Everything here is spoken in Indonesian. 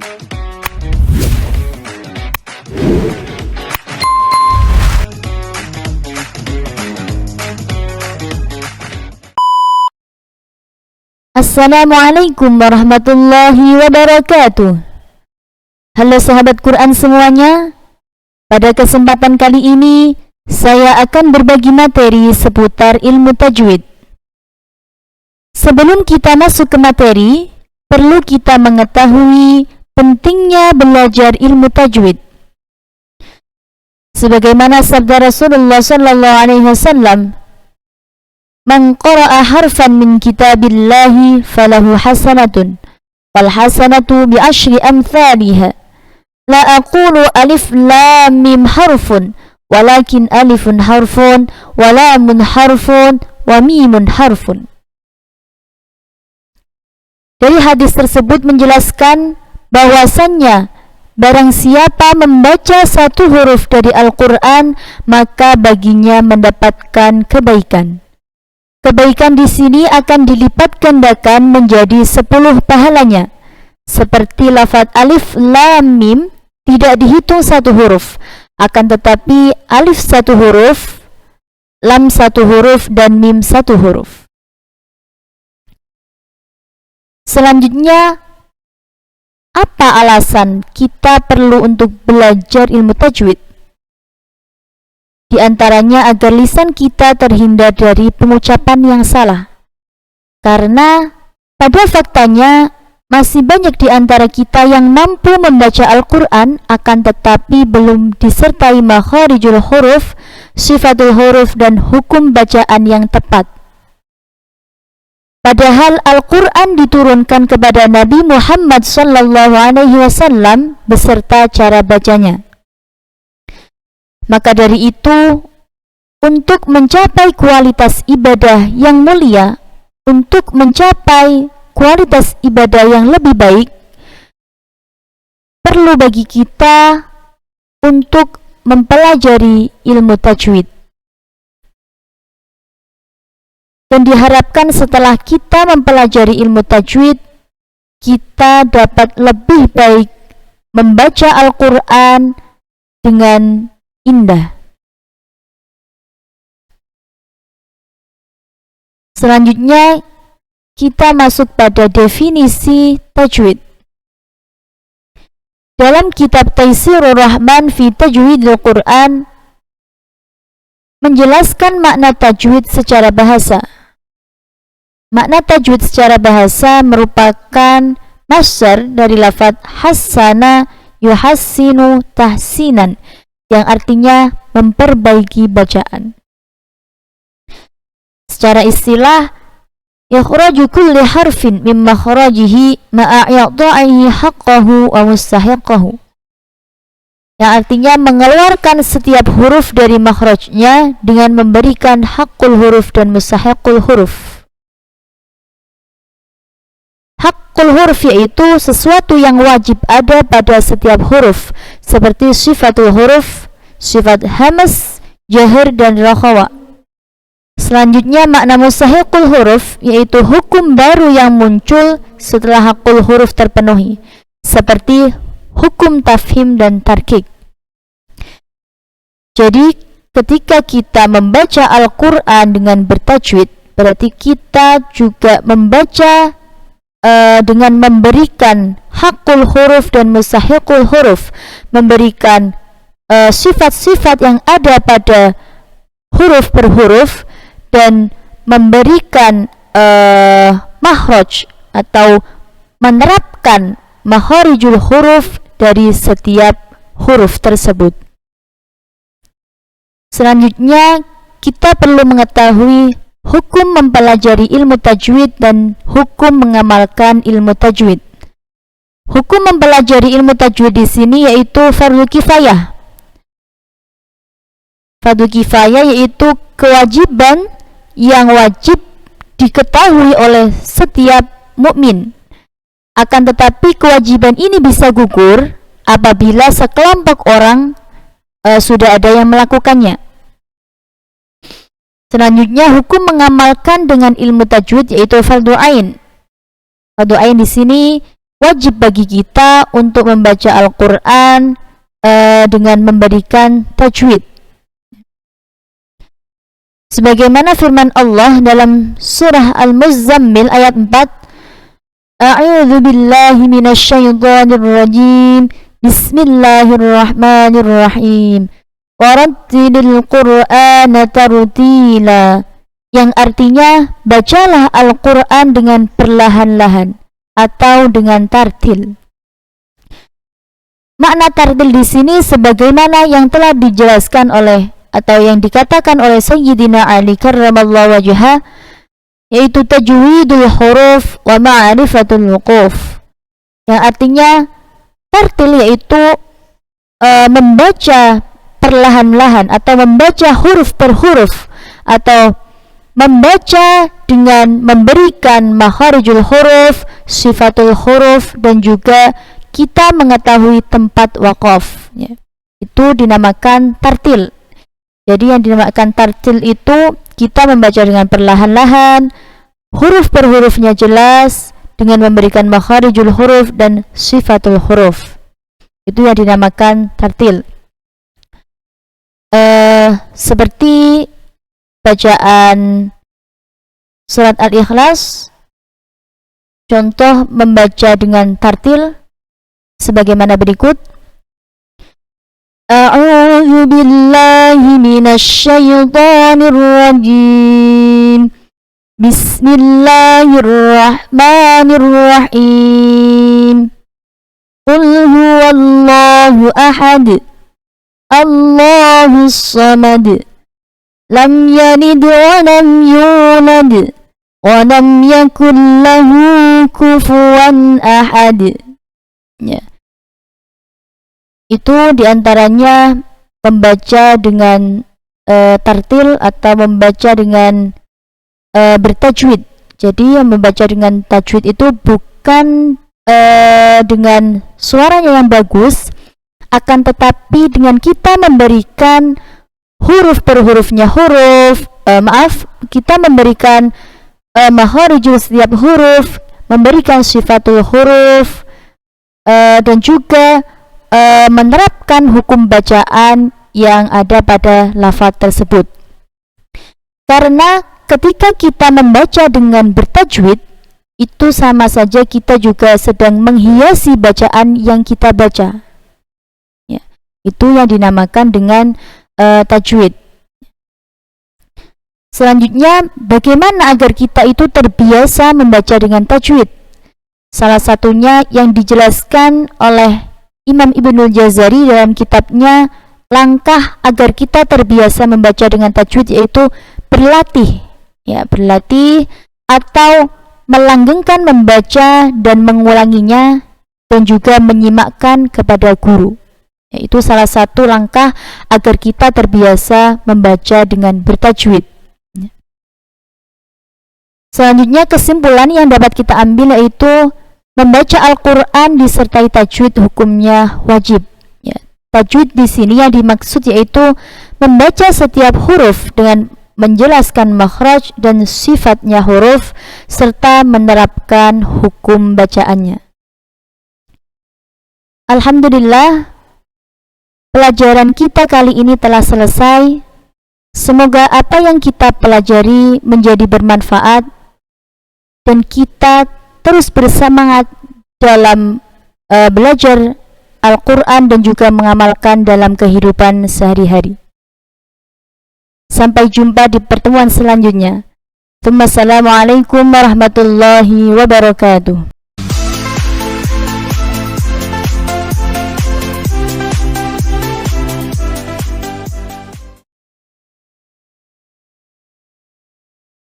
Assalamualaikum warahmatullahi wabarakatuh. Halo sahabat Quran semuanya. Pada kesempatan kali ini saya akan berbagi materi seputar ilmu tajwid. Sebelum kita masuk ke materi, perlu kita mengetahui pentingnya belajar ilmu tajwid. Sebagaimana sabda Rasulullah sallallahu alaihi wasallam, "Man qara'a harfan min kitabillahi falahu hasanatun, wal hasanatu bi asyri amthaliha. La aqulu alif lam mim harfun, walakin alifun harfun, wa lamun harfun, wa mimun harfun." Dari hadis tersebut menjelaskan bahwasannya barang siapa membaca satu huruf dari Al-Quran, maka baginya mendapatkan kebaikan. Kebaikan di sini akan dilipat gandakan menjadi 10 pahalanya. Seperti lafaz alif lam mim tidak dihitung satu huruf, akan tetapi alif satu huruf, lam satu huruf, dan mim satu huruf. Selanjutnya, apa alasan kita perlu untuk belajar ilmu tajwid? Di antaranya agar lisan kita terhindar dari pengucapan yang salah. Karena pada faktanya masih banyak di antara kita yang mampu membaca Al-Quran akan tetapi belum disertai makharijul huruf, sifatul huruf, dan hukum bacaan yang tepat. Padahal Al-Quran diturunkan kepada Nabi Muhammad SAW beserta cara bacanya. Maka dari itu, untuk mencapai kualitas ibadah yang mulia, untuk mencapai kualitas ibadah yang lebih baik, perlu bagi kita untuk mempelajari ilmu tajwid. Dan diharapkan setelah kita mempelajari ilmu tajwid, kita dapat lebih baik membaca Al-Quran dengan indah. Selanjutnya, kita masuk pada definisi tajwid. Dalam kitab Taisirur Rahman fi Tajwidil Quran menjelaskan makna tajwid secara bahasa. Makna tajwid secara bahasa merupakan masdar dari lafaz hassana yuhassinu tahsinan, yang artinya memperbaiki bacaan. Secara istilah, ikhraju kulli harfin min makhrajihi ma'a i'ta'ihi haqqahu wa mustahiqqahu, yang artinya mengeluarkan setiap huruf dari makhrajnya dengan memberikan haqqul huruf dan mustahiqqul huruf. Haqqul huruf yaitu sesuatu yang wajib ada pada setiap huruf, seperti sifatul huruf, sifat hamas, jahar, dan rakhawa. Selanjutnya, makna mustahiqqul huruf yaitu hukum baru yang muncul setelah haqqul huruf terpenuhi, seperti hukum tafhim dan tarkik. Jadi, ketika kita membaca Al-Quran dengan bertajwid, berarti kita juga membaca dengan memberikan haqqul huruf dan mustahiqqul huruf, memberikan sifat-sifat yang ada pada huruf per huruf, dan memberikan makhraj atau menerapkan makharijul huruf dari setiap huruf tersebut. Selanjutnya, kita perlu mengetahui hukum mempelajari ilmu tajwid dan hukum mengamalkan ilmu tajwid. Hukum mempelajari ilmu tajwid di sini yaitu fardu kifayah. Fardu kifayah yaitu kewajiban yang wajib diketahui oleh setiap mukmin. Akan tetapi kewajiban ini bisa gugur apabila sekelompok orang sudah ada yang melakukannya. Selanjutnya, hukum mengamalkan dengan ilmu tajwid yaitu fardu ain. Fardu ain di sini wajib bagi kita untuk membaca Al-Quran dengan memberikan tajwid. Sebagaimana firman Allah dalam surah Al-Muzammil ayat 4, A'udzu billahi minasyaitonir rajim. Bismillahirrahmanirrahim. Warattilil Qur'ana tartila. Yang artinya, bacalah Al-Quran dengan perlahan-lahan atau dengan tartil. Makna tartil di sini sebagaimana yang telah dijelaskan oleh atau yang dikatakan oleh Sayyidina Ali karramallahu wajhah, yaitu tajwidul huruf wa ma'rifatul wuquf. Yang artinya tartil yaitu membaca perlahan-lahan atau membaca huruf per huruf, atau membaca dengan memberikan makharijul huruf, sifatul huruf, dan juga kita mengetahui tempat waqaf, ya. Itu dinamakan tartil. Jadi yang dinamakan tartil itu kita membaca dengan perlahan-lahan, huruf per hurufnya jelas, dengan memberikan makharijul huruf dan sifatul huruf. Itu yang dinamakan tartil. Seperti bacaan surat Al-Ikhlas, contoh membaca dengan tartil sebagaimana berikut. A'udzu billahi minasyaitonir rajim. Bismillahirrahmanirrahim. Qul huwallahu ahad. Allahus samad. Lam yalid wa lam yulad wa lam yakul lahu kufuwan ahad. Ya. Itu diantaranya membaca dengan tartil atau membaca dengan bertajwid. Jadi yang membaca dengan tajwid itu bukan dengan suaranya yang bagus, akan tetapi dengan kita memberikan huruf per hurufnya kita memberikan makharijul setiap huruf, memberikan sifatul huruf, dan juga menerapkan hukum bacaan yang ada pada lafaz tersebut. Karena ketika kita membaca dengan bertajwid, itu sama saja kita juga sedang menghiasi bacaan yang kita baca, ya. Itu yang dinamakan dengan tajwid. Selanjutnya, bagaimana agar kita itu terbiasa membaca dengan tajwid? Salah satunya yang dijelaskan oleh Imam Ibnul Jazari dalam kitabnya langkah agar kita terbiasa membaca dengan tajwid, yaitu berlatih, ya, berlatih atau melanggengkan membaca dan mengulanginya, dan juga menyimakkan kepada guru. Itu salah satu langkah agar kita terbiasa membaca dengan bertajwid. Selanjutnya, kesimpulan yang dapat kita ambil yaitu membaca Al-Quran disertai tajwid hukumnya wajib. Ya. Tajwid di sini yang dimaksud yaitu membaca setiap huruf dengan menjelaskan makhraj dan sifatnya huruf, serta menerapkan hukum bacaannya. Alhamdulillah, pelajaran kita kali ini telah selesai. Semoga apa yang kita pelajari menjadi bermanfaat dan kita terus bersemangat dalam belajar Al-Quran dan juga mengamalkan dalam kehidupan sehari-hari. Sampai jumpa di pertemuan selanjutnya. Assalamualaikum warahmatullahi wabarakatuh.